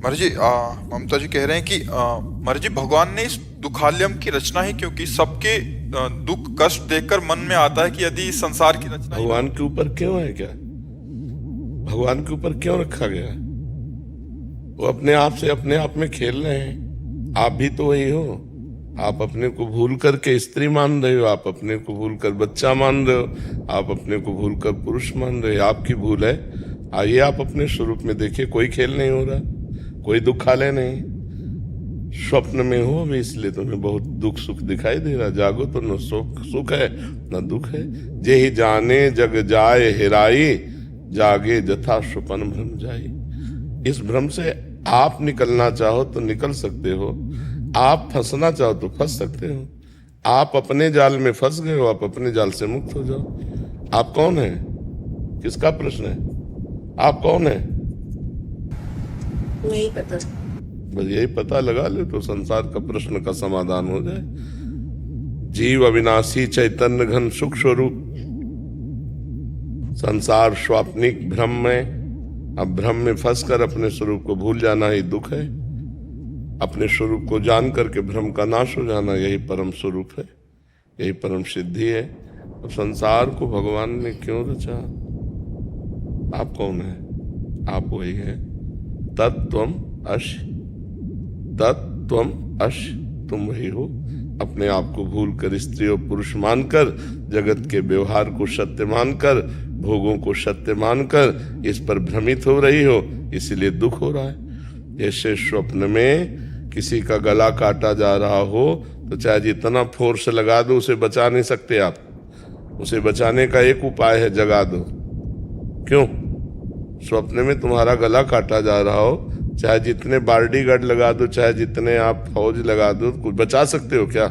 महाराज जी, ममता जी कह रहे हैं कि महाराज जी, भगवान ने इस दुखालयम की रचना ही क्यों की? सबके दुख कष्ट देखकर मन में आता है कि यदि इस संसार की रचना ही ना भगवान होती। के ऊपर क्यों है क्या? भगवान के ऊपर क्यों रखा गया है? वो अपने आप से अपने आप में खेल रहे हैं। आप भी तो वही हो। आप अपने को भूल करके स्त्री मान रहे हो, आप अपने को भूल कर बच्चा मान रहे हो, आप अपने को भूल कर पुरुष मान रहे हो। आपकी भूल है। आइए आप अपने स्वरूप में देखिए, कोई खेल नहीं हो रहा, कोई दुखालय नहीं। स्वप्न में हो अभी, इसलिए तुम्हें बहुत दुख सुख दिखाई दे रहा। जागो तो न सुख है न दुख है। जे ही जाने जग जाए हेराई, जागे जथा स्वपन भ्रम जाई। इस भ्रम से आप निकलना चाहो तो निकल सकते हो, आप फंसना चाहो तो फंस सकते हो। आप अपने जाल में फंस गए हो, आप अपने जाल से मुक्त हो जाओ। आप कौन है? किसका प्रश्न है? आप कौन है? नहीं पता। बस यही पता लगा ले तो संसार का प्रश्न का समाधान हो जाए। जीव अविनाशी चैतन्य घन सुख स्वरूप, संसार स्वाप्निक भ्रम में। अब भ्रम में फंसकर अपने स्वरूप को भूल जाना ही दुख है। अपने स्वरूप को जान करके भ्रम का नाश हो जाना, यही परम स्वरूप है, यही परम सिद्धि है। अब संसार को भगवान ने क्यों रचा? आप कौन है? आप वही है। तत्त्वम अश, तत्त्वम अश, तुम वही हो। अपने आप को भूल कर स्त्री और पुरुष मानकर, जगत के व्यवहार को सत्य मानकर, भोगों को सत्य मानकर इस पर भ्रमित हो रही हो, इसलिए दुख हो रहा है। जैसे स्वप्न में किसी का गला काटा जा रहा हो तो चाहे जितना फोर्स लगा दो उसे बचा नहीं सकते आप। उसे बचाने का एक उपाय है, जगा दो। क्यों? स्वप्न में तुम्हारा गला काटा जा रहा हो, चाहे जितने बॉडीगार्ड लगा दो, चाहे जितने आप फौज लगा दो, कुछ बचा सकते हो क्या?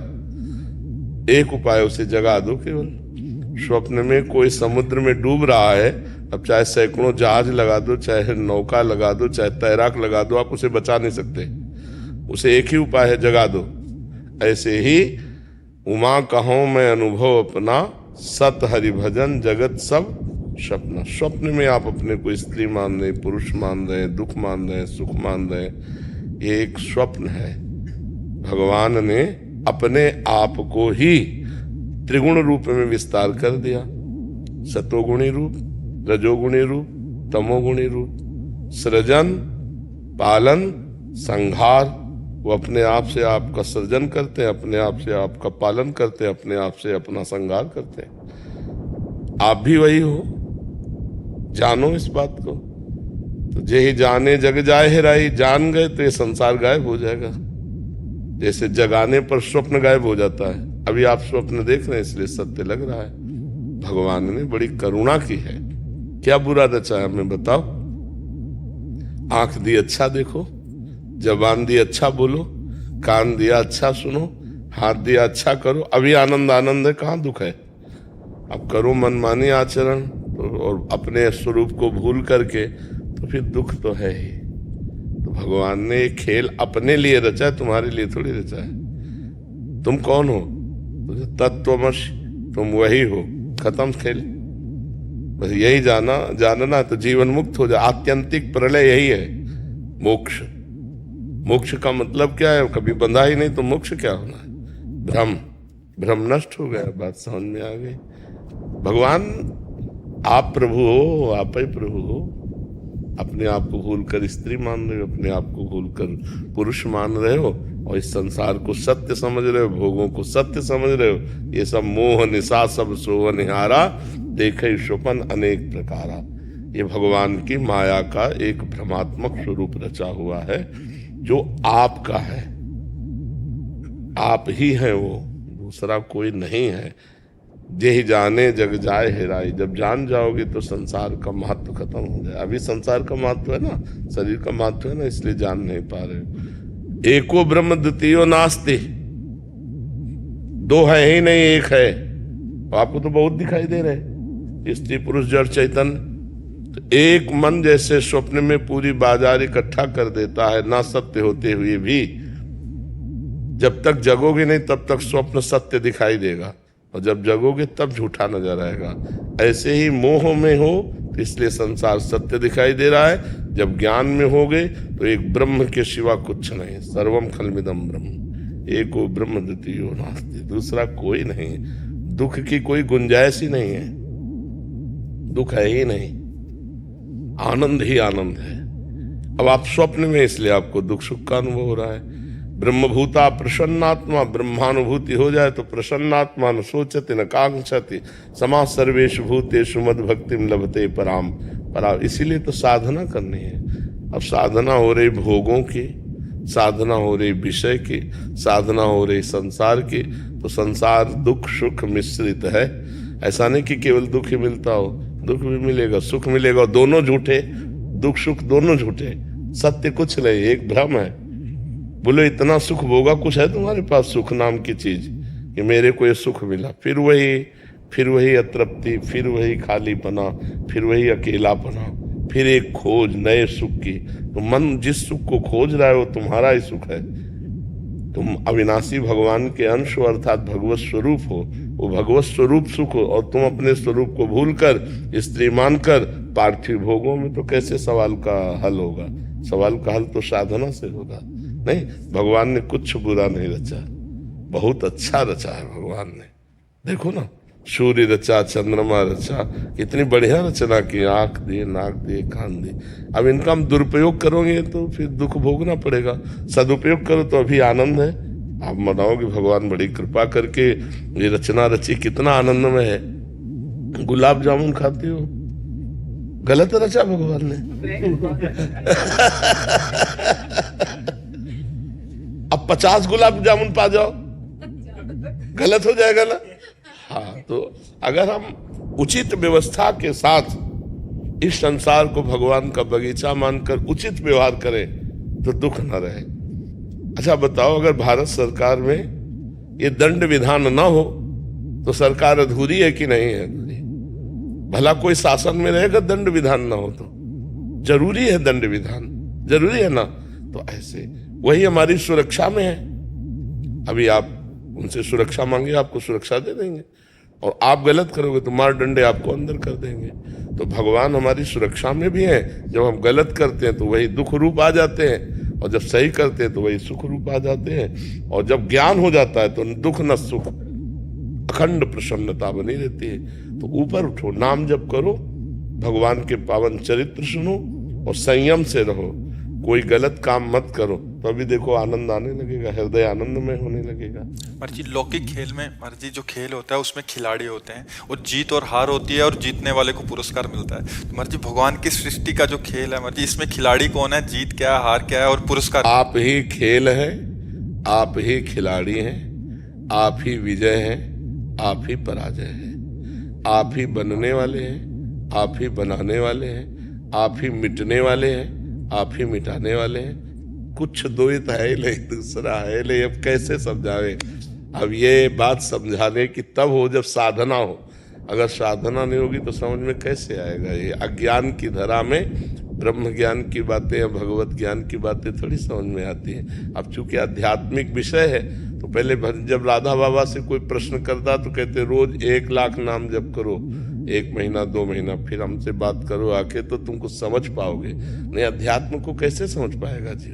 एक उपाय, उसे जगा दो केवल। स्वप्न में कोई समुद्र में डूब रहा है, अब चाहे सैकड़ों जहाज लगा दो, चाहे नौका लगा दो, चाहे तैराक लगा दो, आप उसे बचा नहीं सकते। उसे एक ही उपाय है, जगा दो। ऐसे ही उमा कहो मैं अनुभव अपना, सत हरि भजन जगत सब स्वप्न। स्वप्न में आप अपने को स्त्री मान रहे, पुरुष मान रहे, दुख मान रहे, सुख मान रहे, ये एक स्वप्न है। भगवान ने अपने आप को ही त्रिगुण रूप में विस्तार कर दिया। सतोगुणी रूप, रजोगुणी रूप, तमोगुणी रूप। सृजन, पालन, संहार। वो अपने आप से आपका सृजन करते हैं, अपने आप से आपका पालन करते हैं, अपने आप से अपना संहार करते हैं। आप भी वही हो, जानो इस बात को। तो जे ही जाने जग जाए हेराई, जान गए तो ये संसार गायब हो जाएगा। जैसे जगाने पर स्वप्न गायब हो जाता है, अभी आप स्वप्न देख रहे हैं इसलिए सत्य लग रहा है। भगवान ने बड़ी करुणा की है। क्या बुरा रचा है हमें बताओ? आंख दी अच्छा देखो, जबान दी अच्छा बोलो, कान दिया अच्छा सुनो, हाथ दिया अच्छा करो। अभी आनंद आनंद है, कहाँ दुख है? अब करो मनमानी आचरण तो, और अपने स्वरूप को भूल करके, तो फिर दुख तो है ही। तो भगवान ने ये खेल अपने लिए रचा है, तुम्हारे लिए थोड़ी रचा है। तुम कौन हो? तो तत्वमसि, तुम वही हो। खत्म खेल। बस यही जानना तो जीवन मुक्त हो जाए। आत्यंतिक प्रलय यही है, मोक्ष। मोक्ष का मतलब क्या है? कभी बंधा ही नहीं तो मोक्ष क्या होना है? भ्रम, भ्रम नष्ट हो गया, बात समझ में आ गई। भगवान आप प्रभु हो, आप ही प्रभु हो। अपने आप को भूलकर स्त्री मान रहे हो, अपने आप को भूलकर पुरुष मान रहे हो, और इस संसार को सत्य समझ रहे हो, भोगों को सत्य समझ रहे हो। ये सब मोह निशा सब सोह निहारा, देखे स्वपन अनेक प्रकारा। ये भगवान की माया का एक भ्रमात्मक स्वरूप रचा हुआ है, जो आपका है। आप ही हैं वो, दूसरा कोई नहीं है। जे ही जाने जग जाए हेराई। जब जान जाओगे तो संसार का महत्व खत्म हो जाए। अभी संसार का महत्व है ना, शरीर का महत्व है ना, इसलिए जान नहीं पा रहे हो। एको ब्रह्म द्वितीयो नास्ति, दो है ही नहीं, एक है। आपको तो बहुत दिखाई दे रहे, स्त्री पुरुष जड़ चैतन्य। तो एक मन जैसे स्वप्न में पूरी बाजार इकट्ठा कर देता है, ना सत्य होते हुए भी। जब तक जगोगे नहीं तब तक स्वप्न सत्य दिखाई देगा, और जब जगोगे तब झूठा नजर आएगा। ऐसे ही मोह में हो तो इसलिए संसार सत्य दिखाई दे रहा है। जब ज्ञान में हो गए तो एक ब्रह्म के सिवा कुछ नहीं, सर्वम खलमिदम ब्रह्म, एको ब्रह्म द्वितीयो नास्ति, दूसरा कोई नहीं है। दुख की कोई गुंजाइश ही नहीं है, दुख है ही नहीं, आनंद ही आनंद है। अब आप स्वप्न में, इसलिए आपको दुख सुख का अनुभव हो रहा है। ब्रह्मभूता प्रसन्नात्मा, ब्रह्मानुभूति हो जाए तो प्रसन्नात्मा न सोचति न कांक्षति, समा सर्वेषु भूतेषु मद भक्तिम लभते पराम परा। इसीलिए तो साधना करनी है। अब साधना हो रही भोगों की, साधना हो रही विषय की, साधना हो रही संसार की, तो संसार दुख सुख मिश्रित है। ऐसा नहीं कि केवल दुख ही मिलता हो, दुख भी मिलेगा, सुख मिलेगा, दोनों झूठे, दुख सुख दोनों झूठे, सत्य कुछ नहीं, एक भ्रम है। बोलो इतना सुख भोगा, कुछ है तुम्हारे पास सुख नाम की चीज कि मेरे को ये सुख मिला, फिर वही अतृप्ति, फिर वही खालीपना, फिर वही अकेलापना, फिर एक खोज नए सुख की। तो मन जिस सुख को खोज रहा है वो तुम्हारा ही सुख है। तुम अविनाशी भगवान के अंश हो, अर्थात भगवत स्वरूप हो, वो भगवत स्वरूप सुख हो, और तुम अपने स्वरूप को भूलकर स्त्री मानकर पार्थिव भोगों में, तो कैसे सवाल का हल होगा? सवाल का हल तो साधना से होगा। नहीं, भगवान ने कुछ बुरा नहीं रचा, बहुत अच्छा रचा है भगवान ने। देखो ना, सूर्य रचा, चंद्रमा रचा, कितनी बढ़िया रचना की, आंख दिए, नाक दिए, कान दिए। अब इनका हम दुरुपयोग करोगे तो फिर दुख भोगना पड़ेगा, सदुपयोग करो तो अभी आनंद है। आप मनाओगे भगवान बड़ी कृपा करके ये रचना रची, कितना आनंद में है। गुलाब जामुन खाते हो, गलत रचा भगवान ने। अब 50 गुलाब जामुन पा जाओ, गलत हो जाएगा ना। हाँ, तो अगर हम उचित व्यवस्था के साथ इस संसार को भगवान का बगीचा मानकर उचित व्यवहार करें तो दुख न रहे। अच्छा बताओ, अगर भारत सरकार में ये दंड विधान ना हो तो सरकार अधूरी है कि नहीं है? भला कोई शासन में रहेगा दंड विधान ना हो तो? जरूरी है दंड विधान, जरूरी है ना। तो ऐसे वही हमारी सुरक्षा में है। अभी आप उनसे सुरक्षा मांगे, आपको सुरक्षा दे देंगे, और आप गलत करोगे तो मार डंडे आपको अंदर कर देंगे। तो भगवान हमारी सुरक्षा में भी है। जब हम गलत करते हैं तो वही दुख रूप आ जाते हैं, और जब सही करते हैं तो वही सुख रूप आ जाते हैं। और जब ज्ञान हो जाता है तो दुख न सुख, अखंड प्रसन्नता बनी रहती है। तो ऊपर उठो, नाम जप करो, भगवान के पावन चरित्र सुनो और संयम से रहो, कोई गलत काम मत करो, तो अभी देखो आनंद आने लगेगा, हृदय आनंदमय होने लगेगा। मर्जी लौकिक खेल में, मर्जी जो खेल होता है उसमें खिलाड़ी होते हैं, और जीत और हार होती है, और जीतने वाले को पुरस्कार मिलता है। तो मर्जी भगवान की सृष्टि का जो खेल है, मर्जी इसमें खिलाड़ी कौन है, जीत क्या है, हार क्या है, और पुरस्कार? आप ही खेल है, आप ही खिलाड़ी हैं, आप ही विजय हैं, आप ही पराजय हैं। आप ही बनने वाले हैं, आप ही बनाने वाले हैं, आप ही मिटने वाले हैं, आप ही मिटाने वाले हैं। कुछ द्वैत है ही नहीं, दूसरा है नहीं। अब कैसे समझावे? अब ये बात समझाने की तब हो जब साधना हो। अगर साधना नहीं होगी तो समझ में कैसे आएगा? ये अज्ञान की धरा में ब्रह्म ज्ञान की बातें या भगवत ज्ञान की बातें थोड़ी समझ में आती हैं। अब चूंकि आध्यात्मिक विषय है तो पहले जब राधा बाबा से कोई प्रश्न करता तो कहते रोज 1 लाख नाम जप करो, 1 महीना 2 महीना, फिर हमसे बात करो आके, तो तुमको समझ पाओगे। नहीं, अध्यात्म को कैसे समझ पाएगा जीव?